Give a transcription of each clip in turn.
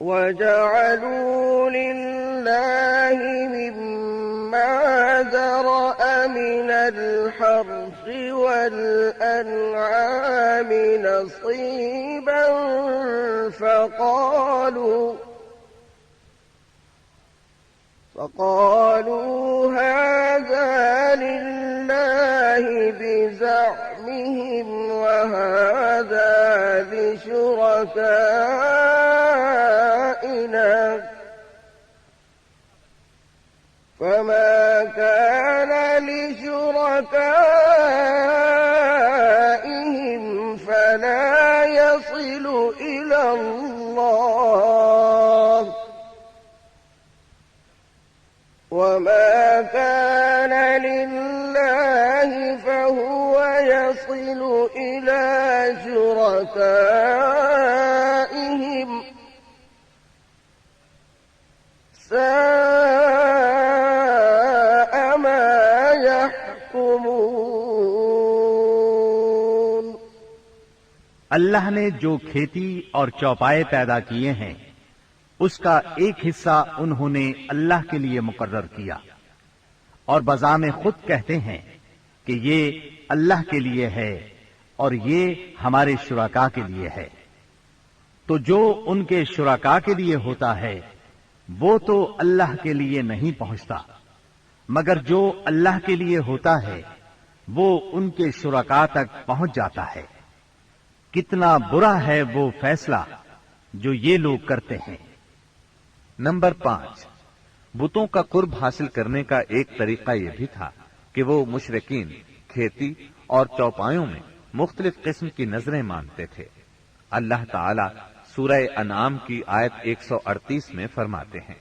وَجَعَلُوا لِلَّهِ مِمَّا ذَرَأَ مِنَ الْحَرْثِ وَالْأَنْعَامِ نَصِيبًا فقالوا هذا لله بزعمهم وهذا لشركائنا فما كان لشركائهم فلا يصل إلى الله وما كان لله فهو يصل إلى شركائهم ساء ما يحكمون۔ اللہ نے جو کھیتی اور چوپائے پیدا کیے ہیں اس کا ایک حصہ انہوں نے اللہ کے لیے مقرر کیا اور بذام خود کہتے ہیں کہ یہ اللہ کے لیے ہے اور یہ ہمارے شرکاء کے لیے ہے۔ تو جو ان کے شرکاء کے لیے ہوتا ہے وہ تو اللہ کے لیے نہیں پہنچتا، مگر جو اللہ کے لیے ہوتا ہے وہ ان کے شرکاء تک پہنچ جاتا ہے۔ کتنا برا ہے وہ فیصلہ جو یہ لوگ کرتے ہیں۔ نمبر 5، بتوں کا قرب حاصل کرنے کا ایک طریقہ یہ بھی تھا کہ وہ مشرکین کھیتی اور چوپایوں میں مختلف قسم کی نظریں مانتے تھے۔ اللہ تعالی سورہ انعام کی آیت 138 میں فرماتے ہیں،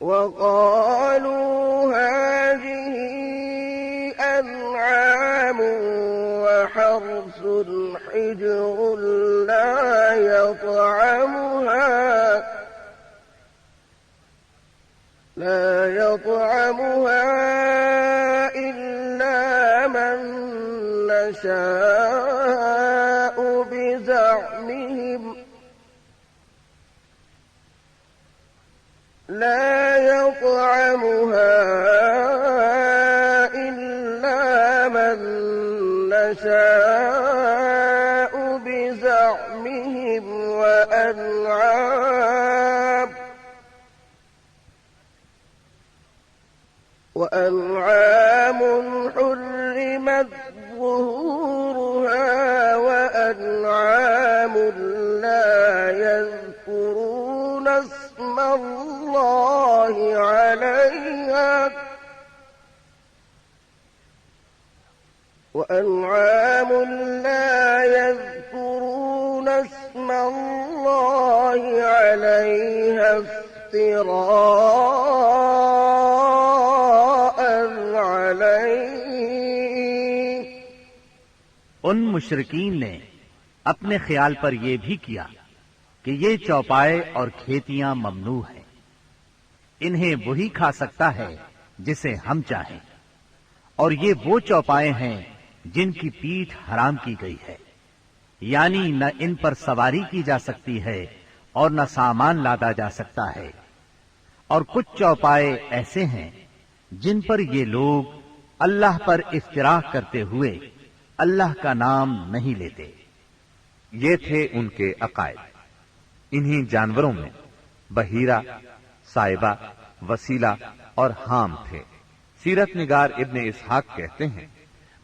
وَقَالُوا هَٰذِهِ أَنْعَامٌ وَحَرْثٌ حِجْرٌ لَّا يطعمها إلا من نشاء بزعمهم لا يطعمها إلا من نشاء بزعمهم وأنعام حرمت ظهورها وأنعام لا يذكرون اسم الله عليها وأنعام لا يذكرون اسم الله عليها افتراء عليه۔ ان مشرکین نے اپنے خیال پر یہ بھی کیا کہ یہ چوپائے اور کھیتیاں ممنوع ہیں، انہیں وہی کھا سکتا ہے جسے ہم چاہیں، اور یہ وہ چوپائے ہیں جن کی پیٹھ حرام کی گئی ہے، یعنی نہ ان پر سواری کی جا سکتی ہے اور نہ سامان لادا جا سکتا ہے، اور کچھ چوپائے ایسے ہیں جن پر یہ لوگ اللہ پر افتراء کرتے ہوئے اللہ کا نام نہیں لیتے۔ یہ تھے ان کے عقائد۔ انہی جانوروں میں بحیرہ، سائبہ، وسیلہ اور حام تھے۔ سیرت نگار ابن اسحاق کہتے ہیں،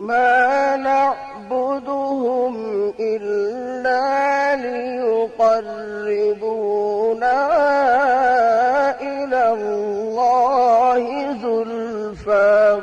ما نعبدهم إلا ليقربونا إلى الله زلفى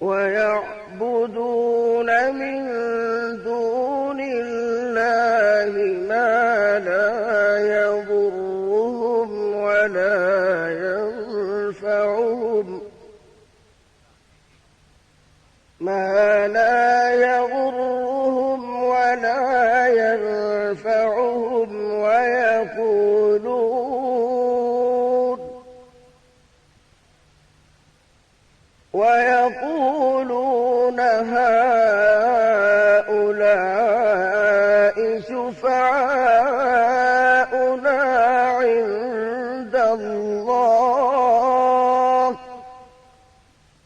ويعبدون من دون الله ما لا يضرهم ولا ينفعهم ويقولون هؤلاء شفعاؤنا عند الله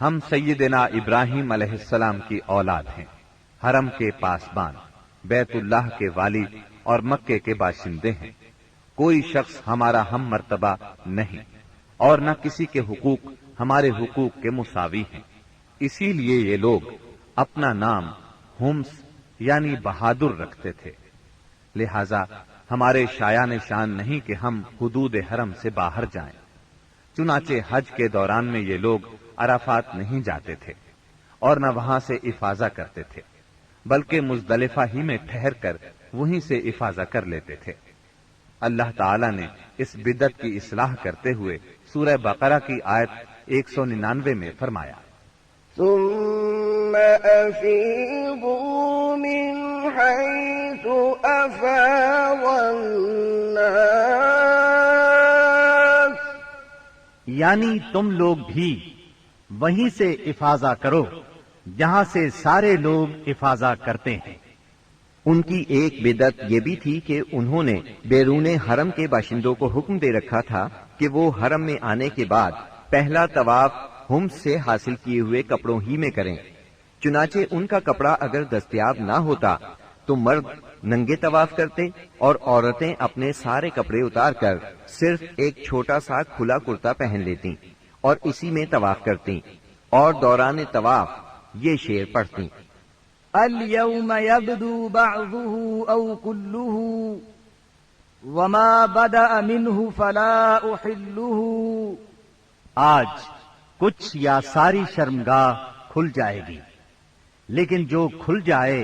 ہم سیدنا ابراہیم علیہ السلام کی اولاد ہیں، حرم کے پاسبان، بیت اللہ کے والی اور مکے کے باشندے ہیں۔ کوئی شخص ہمارا ہم مرتبہ نہیں اور نہ کسی کے حقوق ہمارے حقوق کے مساوی ہیں۔ اسی لیے یہ لوگ اپنا نام ہمس یعنی بہادر رکھتے تھے، لہذا ہمارے شایان شان نہیں کہ ہم حدود حرم سے باہر جائیں۔ چنانچہ حج کے دوران میں یہ لوگ عرفات نہیں جاتے تھے اور نہ وہاں سے افاضہ کرتے تھے، بلکہ مزدلفہ ہی میں ٹھہر کر وہیں سے افاضہ کر لیتے تھے۔ اللہ تعالی نے اس بدعت کی اصلاح کرتے ہوئے سورہ بقرہ کی آیت 199 میں فرمایا، ثم أفيضوا من حيث أفاض الناس، یعنی تم لوگ بھی وہیں سے افاضہ کرو جہاں سے سارے لوگ افاضہ کرتے ہیں۔ ان کی ایک بدعت یہ بھی تھی کہ انہوں نے بیرون حرم کے باشندوں کو حکم دے رکھا تھا کہ وہ حرم میں آنے کے بعد پہلا طواف ہمس سے حاصل کیے ہوئے کپڑوں ہی میں کریں۔ چنانچہ ان کا کپڑا اگر دستیاب نہ ہوتا تو مرد ننگے طواف کرتے اور عورتیں اپنے سارے کپڑے اتار کر صرف ایک چھوٹا سا کھلا کرتا پہن لیتی اور اسی میں طواف کرتی اور دوران طواف یہ شعر پڑھتی، اليوم يبدو بعضه أو كله وما بدأ منه فلا أحله، آج کچھ یا ساری شرمگاہ کھل جائے گی، لیکن جو کھل جائے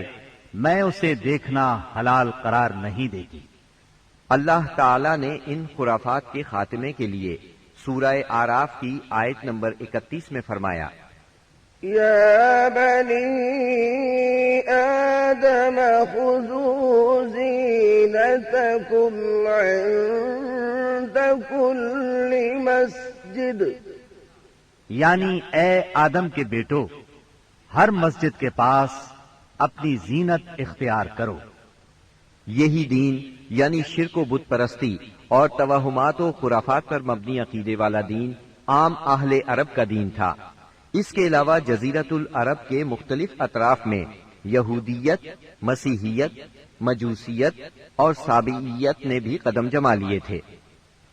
میں اسے دیکھنا حلال قرار نہیں دے گی۔ اللہ تعالی نے ان خرافات کے خاتمے کے لیے سورہ آراف کی آیت نمبر 31 میں فرمایا، يا بني آدم خذوا زينتكم عند كل مسجد، یعنی اے آدم کے بیٹو، ہر مسجد کے پاس اپنی زینت اختیار کرو۔ یہی دین یعنی شرک و بت پرستی اور توہمات و خرافات پر مبنی عقیدے والا دین عام اہل عرب کا دین تھا۔ اس کے علاوہ جزیرت العرب کے مختلف اطراف میں یہودیت، مسیحیت، مجوسیت اور سابعیت نے بھی قدم جما لیے تھے۔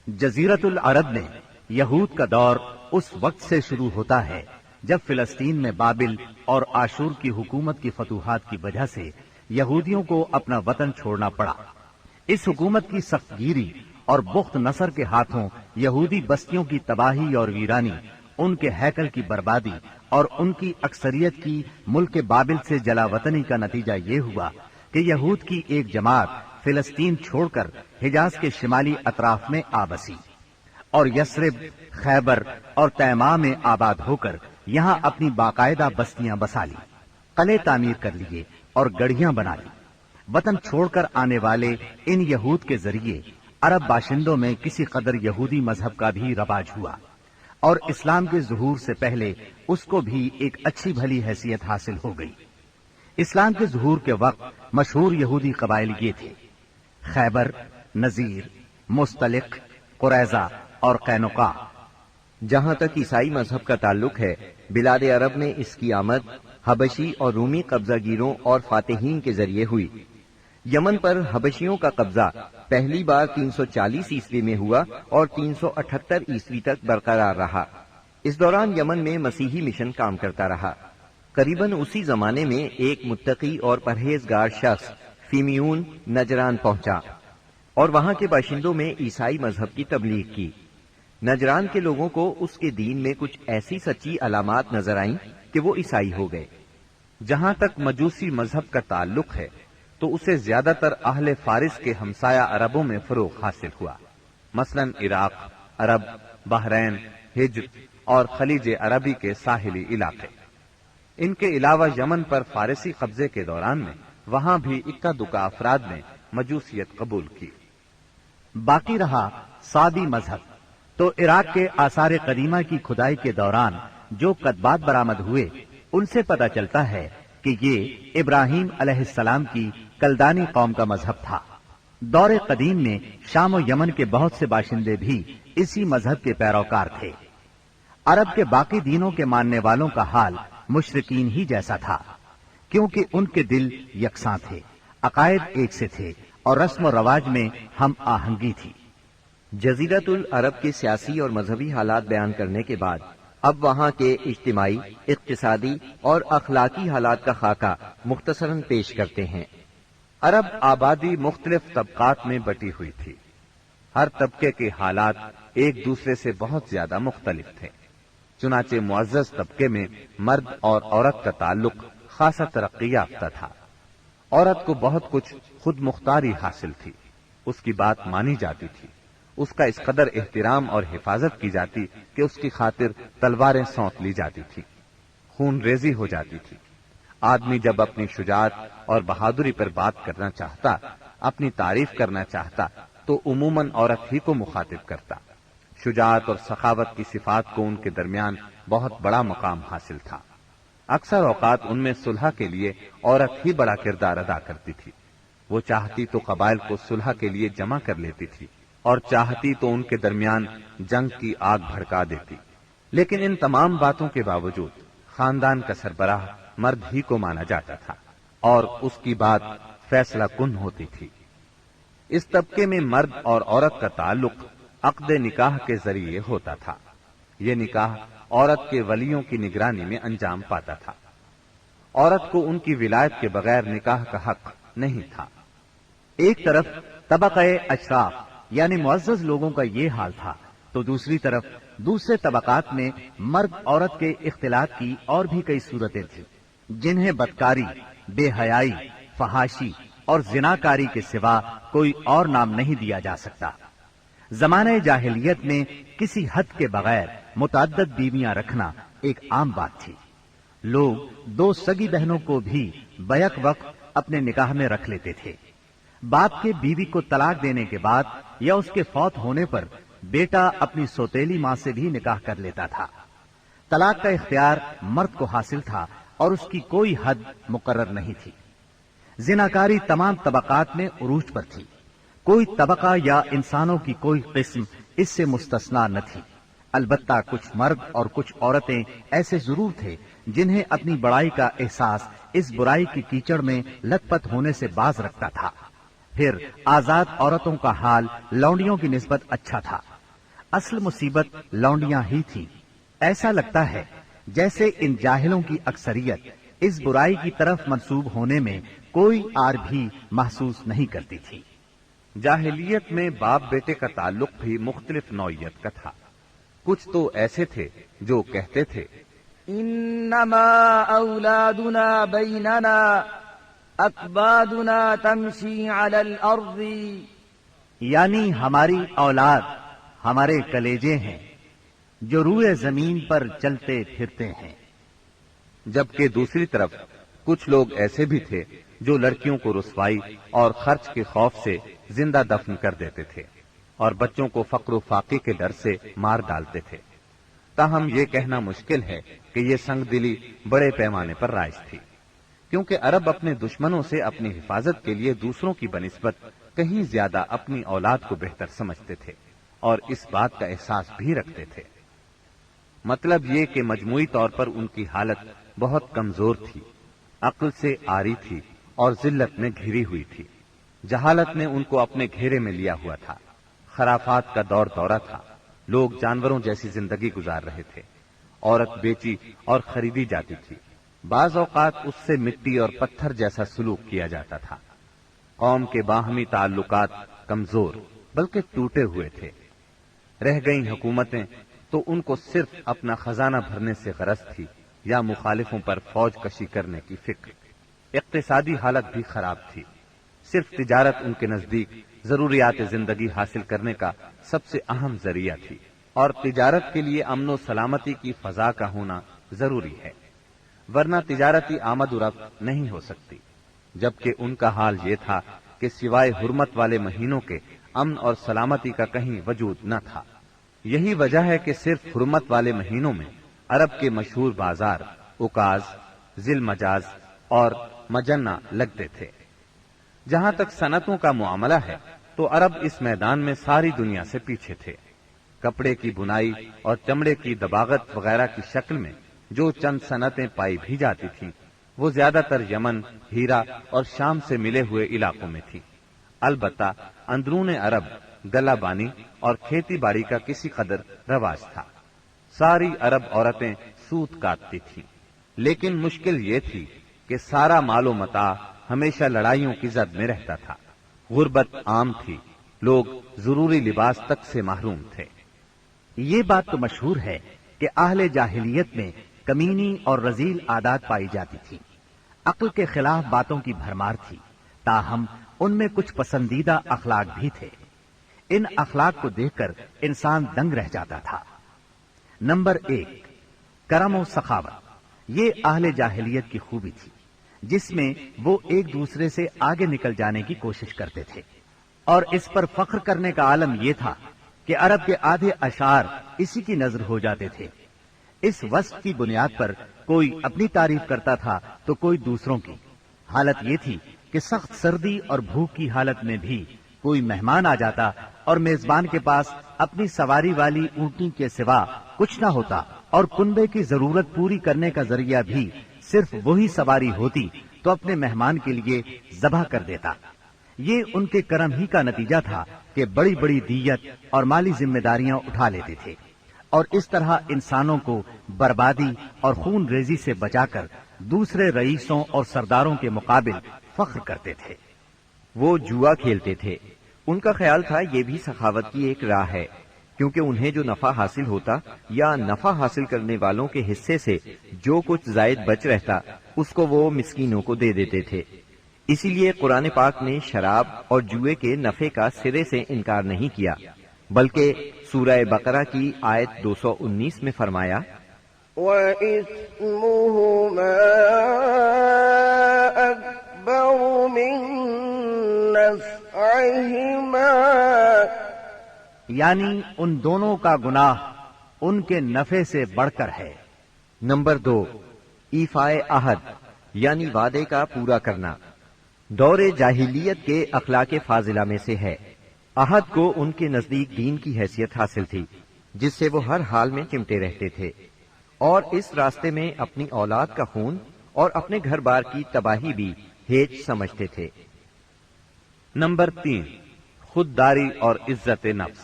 جزیرت العرب میں یہود کا دور اس وقت سے شروع ہوتا ہے جب فلسطین میں بابل اور آشور کی حکومت کی فتوحات کی وجہ سے یہودیوں کو اپنا وطن چھوڑنا پڑا۔ اس حکومت کی سخت گیری اور بخت نصر کے ہاتھوں یہودی بستیوں کی تباہی اور ویرانی، ان کے ہیکل کی بربادی اور ان کی اکثریت کی ملک بابل سے جلا وطنی کا نتیجہ یہ ہوا کہ یہود کی ایک جماعت فلسطین چھوڑ کر حجاز کے شمالی اطراف میں آ بسی اور یثرب، خیبر اور تیماء میں آباد ہو کر یہاں اپنی باقاعدہ بستیاں بسا لی، قلعے تعمیر کر لیے اور گڑھیاں بنا لی۔ وطن چھوڑ کر آنے والے ان یہود کے ذریعے عرب باشندوں میں کسی قدر یہودی مذہب کا بھی رواج ہوا اور اسلام کے ظہور سے پہلے اس کو بھی ایک اچھی بھلی حیثیت حاصل ہو گئی۔ اسلام کے ظہور کے وقت مشہور یہودی قبائل یہ تھے: خیبر، نذیر، مستلق، قریظہ اور قینقاع۔ جہاں تک عیسائی مذہب کا تعلق ہے، بلاد عرب میں اس کی آمد حبشی اور رومی قبضہ گیروں اور فاتحین کے ذریعے ہوئی۔ یمن پر حبشیوں کا قبضہ پہلی بار 340 عیسوی میں ہوا اور 378 عیسوی تک برقرار رہا۔ اس دوران یمن میں مسیحی مشن کام کرتا رہا۔ قریباً اسی زمانے میں ایک متقی اور پرہیزگار شخص فیمیون نجران پہنچا اور وہاں کے باشندوں میں عیسائی مذہب کی تبلیغ کی۔ نجران کے لوگوں کو اس کے دین میں کچھ ایسی سچی علامات نظر آئیں کہ وہ عیسائی ہو گئے۔ جہاں تک مجوسی مذہب کا تعلق ہے تو اسے زیادہ تر اہل فارس کے ہمسایہ عربوں میں فروغ حاصل ہوا، مثلا عراق، عرب، بحرین، ہجر اور خلیج عربی کے ساحلی علاقے۔ ان کے علاوہ یمن پر فارسی قبضے کے دوران میں وہاں بھی اکا دکا افراد نے مجوسیت قبول کی۔ باقی رہا سعدی مذہب، تو عراق کے آثار قدیمہ کی کھدائی کے دوران جو کتبات برآمد ہوئے ان سے پتہ چلتا ہے کہ یہ ابراہیم علیہ السلام کی کلدانی قوم کا مذہب تھا۔ دور قدیم میں شام و یمن کے بہت سے باشندے بھی اسی مذہب کے پیروکار تھے۔ عرب کے باقی دینوں کے ماننے والوں کا حال مشرکین ہی جیسا تھا، کیونکہ ان کے دل یکساں تھے، عقائد ایک سے تھے اور رسم و رواج میں ہم آہنگی تھی۔ جزیرت العرب کے سیاسی اور مذہبی حالات بیان کرنے کے بعد اب وہاں کے اجتماعی، اقتصادی اور اخلاقی حالات کا خاکہ مختصراً پیش کرتے ہیں۔ عرب آبادی مختلف طبقات میں بٹی ہوئی تھی۔ ہر طبقے کے حالات ایک دوسرے سے بہت زیادہ مختلف تھے۔ چنانچہ معزز طبقے میں مرد اور عورت کا تعلق خاصا ترقی یافتہ تھا۔ عورت کو بہت کچھ خود مختاری حاصل تھی، اس کی بات مانی جاتی تھی، اس کا اس قدر احترام اور حفاظت کی جاتی کہ اس کی خاطر تلواریں سونپ لی جاتی تھی، خون ریزی ہو جاتی تھی۔ آدمی جب اپنی شجاعت اور بہادری پر بات کرنا چاہتا، اپنی تعریف کرنا چاہتا تو عموماً عورت ہی کو مخاطب کرتا۔ شجاعت اور سخاوت کی صفات کو ان کے درمیان بہت بڑا مقام حاصل تھا۔ اکثر اوقات ان میں صلح کے لیے عورت ہی بڑا کردار ادا کرتی تھی۔ وہ چاہتی تو قبائل کو صلح کے لیے جمع کر لیتی تھی اور چاہتی تو ان کے درمیان جنگ کی آگ بھڑکا دیتی۔ لیکن ان تمام باتوں کے باوجود خاندان کا سربراہ مرد ہی کو مانا جاتا تھا اور اس کی بات فیصلہ کن ہوتی تھی۔ اس طبقے میں مرد اور عورت کا تعلق عقد نکاح کے ذریعے ہوتا تھا۔ یہ نکاح عورت کے ولیوں کی نگرانی میں انجام پاتا تھا۔ عورت کو ان کی ولایت کے بغیر نکاح کا حق نہیں تھا۔ ایک طرف طبقہ اشراف یعنی معزز لوگوں کا یہ حال تھا تو دوسری طرف دوسرے طبقات میں مرد عورت کے اختلاط کی اور بھی کئی صورتیں تھیں، جنہیں بدکاری، بے حیائی، فحاشی اور زناکاری کے سوا کوئی اور نام نہیں دیا جا سکتا۔ زمانہ جاہلیت میں کسی حد کے بغیر متعدد بیویاں رکھنا ایک عام بات تھی۔ لوگ دو سگی بہنوں کو بھی بیک وقت اپنے نکاح میں رکھ لیتے تھے۔ باپ کے بیوی کو طلاق دینے کے بعد یا اس کے فوت ہونے پر بیٹا اپنی سوتیلی ماں سے بھی نکاح کر لیتا تھا۔ طلاق کا اختیار مرد کو حاصل تھا اور اس کی کوئی حد مقرر نہیں تھی۔ زناکاری تمام طبقات میں عروج پر تھی، کوئی طبقہ یا انسانوں کی کوئی قسم اس سے مستثنا نہ تھی۔ البتہ کچھ مرد اور کچھ عورتیں ایسے ضرور تھے جنہیں اپنی بڑائی کا احساس اس برائی کی کیچڑ میں لت پت ہونے سے باز رکھتا تھا۔ پھر آزاد عورتوں کا حال لونڈیوں کی نسبت اچھا تھا۔ اصل مصیبت لونڈیاں ہی تھی۔ ایسا لگتا ہے جیسے ان جاہلوں کی اکثریت اس برائی کی طرف منسوب ہونے میں کوئی آر بھی محسوس نہیں کرتی تھی۔ جاہلیت میں باپ بیٹے کا تعلق بھی مختلف نوعیت کا تھا۔ کچھ تو ایسے تھے جو کہتے تھے انما اولادنا بیننا اکبادنا تمشی علی الارض، یعنی ہماری اولاد ہمارے کلیجے ہیں جو روئے زمین پر چلتے پھرتے ہیں۔ جبکہ دوسری طرف کچھ لوگ ایسے بھی تھے جو لڑکیوں کو رسوائی اور خرچ کے خوف سے زندہ دفن کر دیتے تھے اور بچوں کو فقر و فاقے کے ڈر سے مار ڈالتے تھے۔ تاہم یہ کہنا مشکل ہے کہ یہ سنگ دلی بڑے پیمانے پر رائج تھی، کیونکہ عرب اپنے دشمنوں سے اپنی حفاظت کے لیے دوسروں کی بنسبت کہیں زیادہ اپنی اولاد کو بہتر سمجھتے تھے اور اس بات کا احساس بھی رکھتے تھے۔ مطلب یہ کہ مجموعی طور پر ان کی حالت بہت کمزور تھی، عقل سے عاری تھی اور ذلت میں گھری ہوئی تھی۔ جہالت نے ان کو اپنے گھیرے میں لیا ہوا تھا۔ خرافات کا دور دورہ تھا، لوگ جانوروں جیسی زندگی گزار رہے تھے۔ عورت بیچی اور خریدی جاتی تھی، بعض اوقات اس سے مٹی اور پتھر جیسا سلوک کیا جاتا تھا۔ قوم کے باہمی تعلقات کمزور بلکہ ٹوٹے ہوئے تھے۔ رہ گئیں حکومتیں تو ان کو صرف اپنا خزانہ بھرنے سے غرض تھی یا مخالفوں پر فوج کشی کرنے کی فکر۔ اقتصادی حالت بھی خراب تھی، صرف تجارت ان کے نزدیک ضروریات زندگی حاصل کرنے کا سب سے اہم ذریعہ تھی، اور تجارت کے لیے امن و سلامتی کی فضا کا ہونا ضروری ہے، ورنہ تجارتی آمد و رفت نہیں ہو سکتی۔ جبکہ ان کا حال یہ تھا کہ سوائے حرمت والے مہینوں کے امن اور سلامتی کا کہیں وجود نہ تھا۔ یہی وجہ ہے کہ صرف حرمت والے مہینوں میں عرب کے مشہور بازار اوکاز، ذی المجاز اور مجنہ لگتے تھے۔ جہاں تک صنعتوں کا معاملہ ہے تو عرب اس میدان میں ساری دنیا سے پیچھے تھے۔ کپڑے کی بنائی اور چمڑے کی دباغت وغیرہ کی شکل میں جو چند صنعتیں پائی بھی جاتی تھیں وہ زیادہ تر یمن، ہیرا اور شام سے ملے ہوئے علاقوں میں تھی۔ البتہ اندرون عرب گلہ بانی اور کھیتی باڑی کا کسی قدر رواج تھا۔ ساری عرب عورتیں سوت کاٹتی تھیں، لیکن مشکل یہ تھی کہ سارا مال و متاع ہمیشہ لڑائیوں کی زد میں رہتا تھا۔ غربت عام تھی، لوگ ضروری لباس تک سے محروم تھے۔ یہ بات تو مشہور ہے کہ اہل جاہلیت میں کمینی اور رذیل عادات پائی جاتی تھی، عقل کے خلاف باتوں کی بھرمار تھی، تاہم ان میں کچھ پسندیدہ اخلاق بھی تھے۔ ان اخلاق کو دیکھ کر انسان دنگ رہ جاتا تھا۔ نمبر 1، کرم و سخاوت۔ یہ اہل جاہلیت کی خوبی تھی جس میں وہ ایک دوسرے سے آگے نکل جانے کی کوشش کرتے تھے، اور اس پر فخر کرنے کا عالم یہ تھا کہ عرب کے آدھے اشعار اسی کی نظر ہو جاتے تھے۔ اس وصف کی بنیاد پر کوئی اپنی تعریف کرتا تھا تو کوئی دوسروں کی۔ حالت یہ تھی کہ سخت سردی اور بھوک کی حالت میں بھی کوئی مہمان آ جاتا اور میزبان کے پاس اپنی سواری والی اونٹنی کے سوا کچھ نہ ہوتا، اور کنبے کی ضرورت پوری کرنے کا ذریعہ بھی صرف وہی سواری ہوتی تو اپنے مہمان کے لیے ذبح کر دیتا۔ یہ ان کے کرم ہی کا نتیجہ تھا کہ بڑی بڑی دیت اور مالی ذمہ داریاں اٹھا لیتے تھے، اور اس طرح انسانوں کو بربادی اور خون ریزی سے بچا کر دوسرے رئیسوں اور سرداروں کے مقابل فخر کرتے تھے۔ وہ جوا کھیلتے تھے۔ ان کا خیال تھا یہ بھی سخاوت کی ایک راہ ہے، کیونکہ انہیں جو نفع حاصل ہوتا یا نفع حاصل کرنے والوں کے حصے سے جو کچھ زائد بچ رہتا اس کو وہ مسکینوں کو دے دیتے تھے۔ اسی لیے قرآن پاک نے شراب اور جوئے کے نفع کا سرے سے انکار نہیں کیا، بلکہ سورہ بقرہ کی آیت 219 میں فرمایا، وَإِثْمُهُمَا أَكْبَرُ مِن نَّفْعِهِمَا، یعنی ان دونوں کا گناہ ان کے نفع سے بڑھ کر ہے۔ نمبر 2، ایفائے عہد یعنی وعدے کا پورا کرنا۔ دور جاہلیت کے اخلاق فاضلہ میں سے ہے۔ عہد کو ان کے نزدیک دین کی حیثیت حاصل تھی، جس سے وہ ہر حال میں چمٹے رہتے تھے، اور اس راستے میں اپنی اولاد کا خون اور اپنے گھر بار کی تباہی بھی ہیج سمجھتے تھے۔ نمبر 3، خودداری اور عزت نفس۔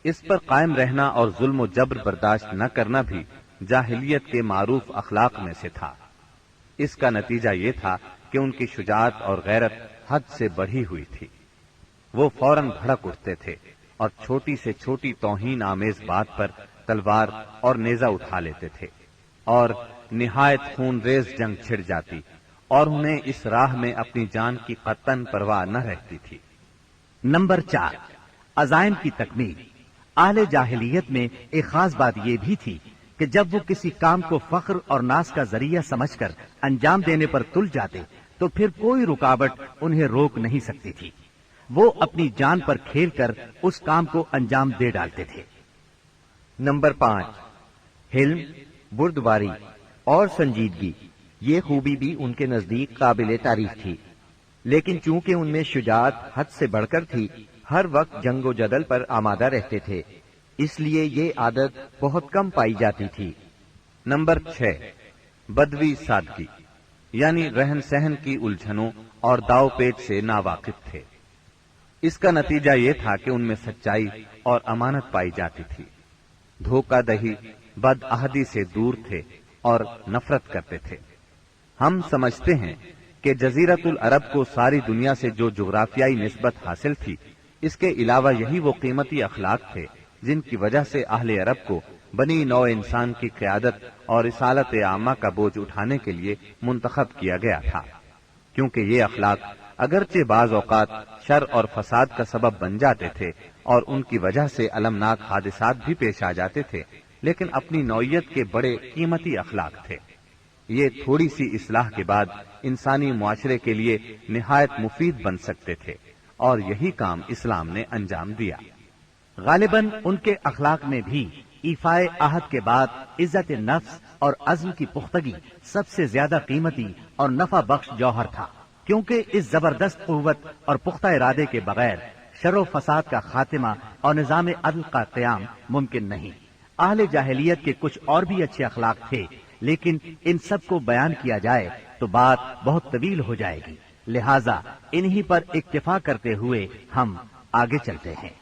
اس پر قائم رہنا اور ظلم و جبر برداشت نہ کرنا بھی جاہلیت کے معروف اخلاق میں سے تھا۔ اس کا نتیجہ یہ تھا کہ ان کی شجاعت اور غیرت حد سے بڑھی ہوئی تھی۔ وہ فوراً بھڑک اٹھتے تھے اور چھوٹی سے چھوٹی توہین آمیز بات پر تلوار اور نیزہ اٹھا لیتے تھے، اور نہایت خون ریز جنگ چھڑ جاتی اور انہیں اس راہ میں اپنی جان کی قطعاً پرواہ نہ رہتی تھی۔ نمبر 4، عزائم کی تکمیل۔ اہل جاہلیت میں ایک خاص بات یہ بھی تھی کہ جب وہ کسی کام کو فخر اور ناز کا ذریعہ سمجھ کر انجام دینے پر تل جاتے تو پھر کوئی رکاوٹ انہیں روک نہیں سکتی تھی۔ وہ اپنی جان پر کھیل کر اس کام کو انجام دے ڈالتے تھے۔ نمبر 5، حلم، بردباری اور سنجیدگی۔ یہ خوبی بھی ان کے نزدیک قابل تعریف تھی، لیکن چونکہ ان میں شجاعت حد سے بڑھ کر تھی، ہر وقت جنگ و جدل پر آمادہ رہتے تھے، اس لیے یہ عادت بہت کم پائی جاتی تھی۔ نمبر 6، بدوی سادگی، یعنی رہن سہن کی الجھنوں اور داو پیچ سے ناواقف تھے۔ اس کا نتیجہ یہ تھا کہ ان میں سچائی اور امانت پائی جاتی تھی۔ دھوکہ دہی، بد عہدی سے دور تھے اور نفرت کرتے تھے۔ ہم سمجھتے ہیں کہ جزیرت العرب کو ساری دنیا سے جو جغرافیائی نسبت حاصل تھی، اس کے علاوہ یہی وہ قیمتی اخلاق تھے جن کی وجہ سے اہل عرب کو بنی نوع انسان کی قیادت اور رسالت عامہ کا بوجھ اٹھانے کے لیے منتخب کیا گیا تھا، کیونکہ یہ اخلاق اگرچہ بعض اوقات شر اور فساد کا سبب بن جاتے تھے اور ان کی وجہ سے المناک حادثات بھی پیش آ جاتے تھے، لیکن اپنی نوعیت کے بڑے قیمتی اخلاق تھے۔ یہ تھوڑی سی اصلاح کے بعد انسانی معاشرے کے لیے نہایت مفید بن سکتے تھے، اور یہی کام اسلام نے انجام دیا۔ غالباً ان کے اخلاق میں بھی ایفائے عہد کے بعد عزت نفس اور عزم کی پختگی سب سے زیادہ قیمتی اور نفع بخش جوہر تھا، کیونکہ اس زبردست قوت اور پختہ ارادے کے بغیر شر و فساد کا خاتمہ اور نظام عدل کا قیام ممکن نہیں۔ اہل جاہلیت کے کچھ اور بھی اچھے اخلاق تھے، لیکن ان سب کو بیان کیا جائے تو بات بہت طویل ہو جائے گی، لہذا انہی پر اکتفا کرتے ہوئے ہم آگے چلتے ہیں۔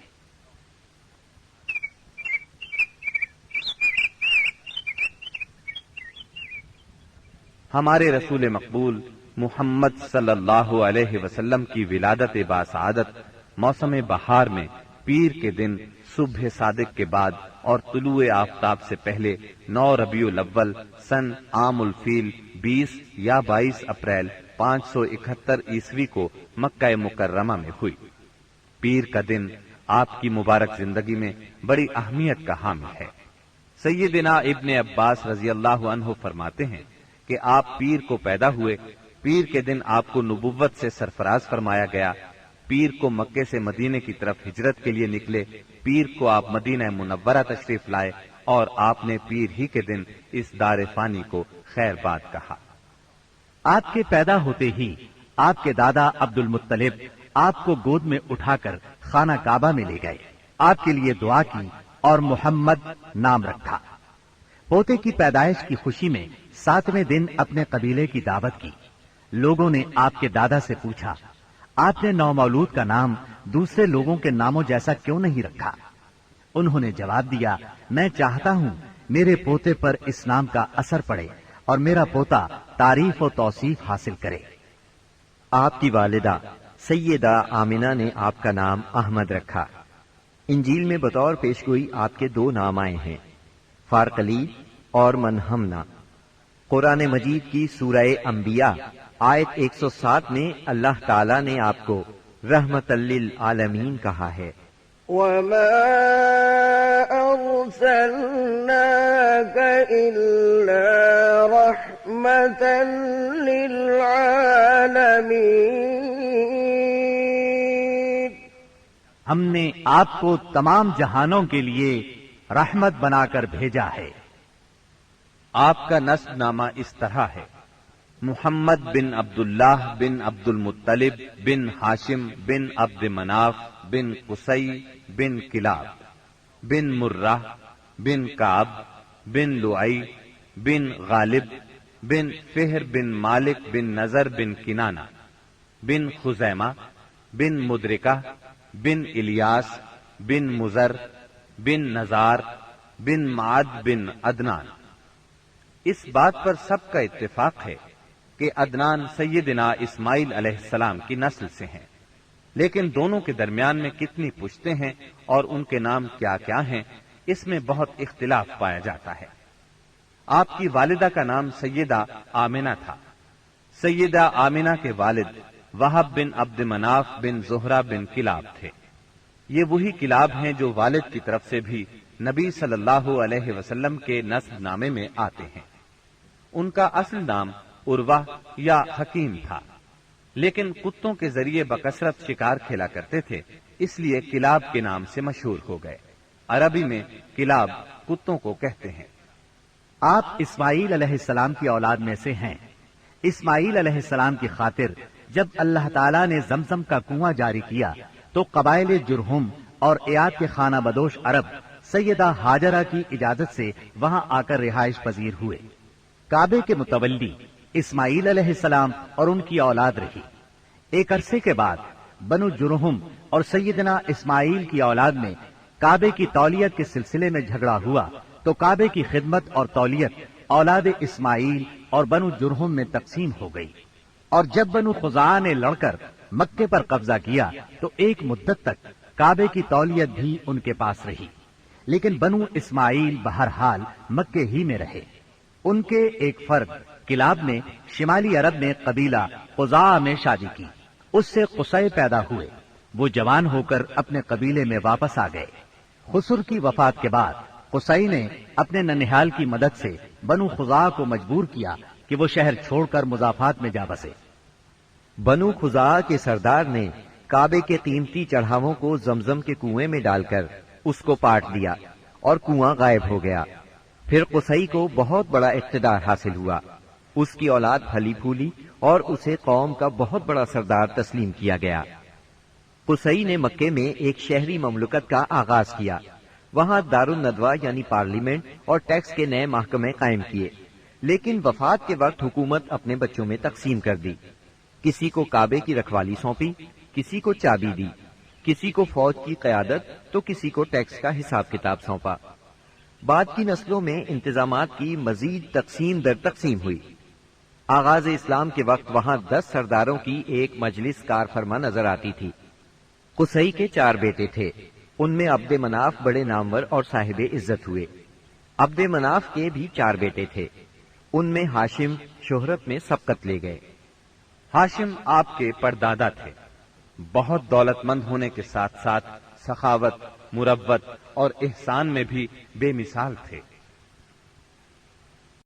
ہمارے رسول مقبول محمد صلی اللہ علیہ وسلم کی ولادت باسعادت موسم بہار میں پیر کے دن صبح صادق کے بعد اور طلوع آفتاب سے پہلے 9 ربیع الاول سن عام الفیل 20 یا 22 اپریل 571 عیسوی کو مکہ مکرمہ میں ہوئی۔ پیر کا دن آپ کی مبارک زندگی میں بڑی اہمیت کا حامل ہے۔ سیدنا ابن عباس رضی اللہ عنہ فرماتے ہیں کہ آپ پیر کو پیدا ہوئے، پیر کے دن آپ کو نبوت سے سرفراز فرمایا گیا، پیر کو مکے سے مدینے کی طرف ہجرت کے لیے نکلے، پیر کو آپ مدینہ منورہ تشریف لائے اور آپ نے پیر ہی کے دن اس دار فانی کو خیر باد کہا۔ آپ کے پیدا ہوتے ہی آپ کے دادا عبد المطلب آپ کو گود میں اٹھا کر خانہ کعبہ میں لے گئے، آپ کے لیے دعا کی اور محمد نام رکھا۔ پوتے کی پیدائش کی خوشی میں 7ویں دن اپنے قبیلے کی دعوت کی۔ لوگوں نے آپ کے دادا سے پوچھا، آپ نے نومولود کا نام دوسرے لوگوں کے ناموں جیسا کیوں نہیں رکھا؟ انہوں نے جواب دیا، میں چاہتا ہوں میرے پوتے پر اس نام کا اثر پڑے اور میرا پوتا تعریف و توصیف حاصل کرے۔ آپ کی والدہ سیدہ آمنہ نے آپ کا نام احمد رکھا۔ انجیل میں بطور پیشگوئی آپ کے 2 نام آئے ہیں، فارقلی اور منہمنا۔ قرآن مجید کی سورہ انبیاء آیت 107 میں اللہ تعالیٰ نے آپ کو رحمت للعالمین کہا ہے۔ وَمَا أَرْسَلْنَاكَ إِلَّا رَحْمَةً لِلْعَالَمِينَ۔ ہم نے آپ کو تمام جہانوں کے لیے رحمت بنا کر بھیجا ہے۔ آپ کا نسب نامہ اس طرح ہے: محمد بن عبداللہ بن عبد المطلب بن ہاشم بن عبد مناف بن قصی بن کلاب بن مرہ بن کعب بن لعی بن غالب بن فہر بن مالک بن نظر بن کنانہ بن خزیمہ بن مدرکہ بن الیاس بن مزر بن نزار بن معد بن عدنان۔ اس بات پر سب کا اتفاق ہے کہ عدنان سیدنا اسماعیل علیہ السلام کی نسل سے ہیں، لیکن دونوں کے درمیان میں کتنی پشتیں ہیں اور ان کے نام کیا کیا ہیں، اس میں بہت اختلاف پایا جاتا ہے۔ آپ کی والدہ کا نام سیدہ آمنہ تھا۔ سیدہ آمنہ کے والد وہب بن عبد مناف بن زہرہ بن کلاب تھے۔ یہ وہی کلاب ہیں جو والد کی طرف سے بھی نبی صلی اللہ علیہ وسلم کے نسب نامے میں آتے ہیں۔ ان کا اصل نام عروہ یا حکیم تھا، لیکن کتوں کے ذریعے بکثرت شکار کھیلا کرتے تھے، اس لیے کلاب کے نام سے مشہور ہو گئے۔ عربی میں کلاب کتوں کو کہتے ہیں۔ آپ اسماعیل علیہ السلام کی اولاد میں سے ہیں۔ اسماعیل علیہ السلام کی خاطر جب اللہ تعالیٰ نے زمزم کا کنواں جاری کیا تو قبائل جرہم اور ایاد کے خانہ بدوش عرب سیدہ ہاجرہ کی اجازت سے وہاں آ کر رہائش پذیر ہوئے۔ کعبے کے متولی اسماعیل علیہ السلام اور ان کی اولاد رہی۔ ایک عرصے کے بعد بنو جرہم اور سیدنا اسماعیل کی اولاد میں کعبے کی تولیت کے سلسلے میں جھگڑا ہوا تو کعبے کی خدمت اور تولیت اولاد اسماعیل اور بنو جرہم میں تقسیم ہو گئی، اور جب بنو خزاعہ نے لڑ کر مکے پر قبضہ کیا تو ایک مدت تک کعبے کی تولیت بھی ان کے پاس رہی، لیکن بنو اسماعیل بہرحال مکے ہی میں رہے۔ ان کے ایک فرد کلاب نے شمالی عرب میں قبیلہ خزاعہ میں شادی کی، اس سے قصی پیدا ہوئے۔ وہ جوان ہو کر اپنے قبیلے میں واپس آ گئے۔ خسر کی وفات کے بعد قصی نے اپنے ننھیال کی مدد سے بنو خزاعہ کو مجبور کیا کہ وہ شہر چھوڑ کر مضافات میں جا بسے۔ بنو خزاعہ کے سردار نے کعبے کے قیمتی چڑھاووں کو زمزم کے کنویں میں ڈال کر اس کو پاٹ دیا اور کنواں غائب ہو گیا۔ پھر قصی کو بہت بڑا اقتدار حاصل ہوا، اس کی اولاد پھلی پھولی اور اسے قوم کا بہت بڑا سردار تسلیم کیا گیا۔ قصی نے مکے میں ایک شہری مملکت کا آغاز کیا. وہاں دارالندوہ یعنی پارلیمنٹ اور ٹیکس کے نئے محکمے قائم کیے، لیکن وفات کے وقت حکومت اپنے بچوں میں تقسیم کر دی. کسی کو کعبے کی رکھوالی سونپی، کسی کو چابی دی، کسی کو فوج کی قیادت تو کسی کو ٹیکس کا حساب کتاب سونپا. بعد کی نسلوں میں انتظامات کی مزید تقسیم در تقسیم ہوئی. آغاز اسلام کے وقت وہاں 10 سرداروں کی ایک مجلس کار فرما نظر آتی تھی. قصی کے 4 بیٹے تھے، ان میں عبد مناف بڑے نامور اور صاحب عزت ہوئے. عبد مناف کے بھی 4 بیٹے تھے، ان میں ہاشم شہرت میں سبقت لے گئے. ہاشم آپ کے پردادا تھے. بہت دولت مند ہونے کے ساتھ ساتھ سخاوت، مروت اور احسان میں بھی بے مثال تھے.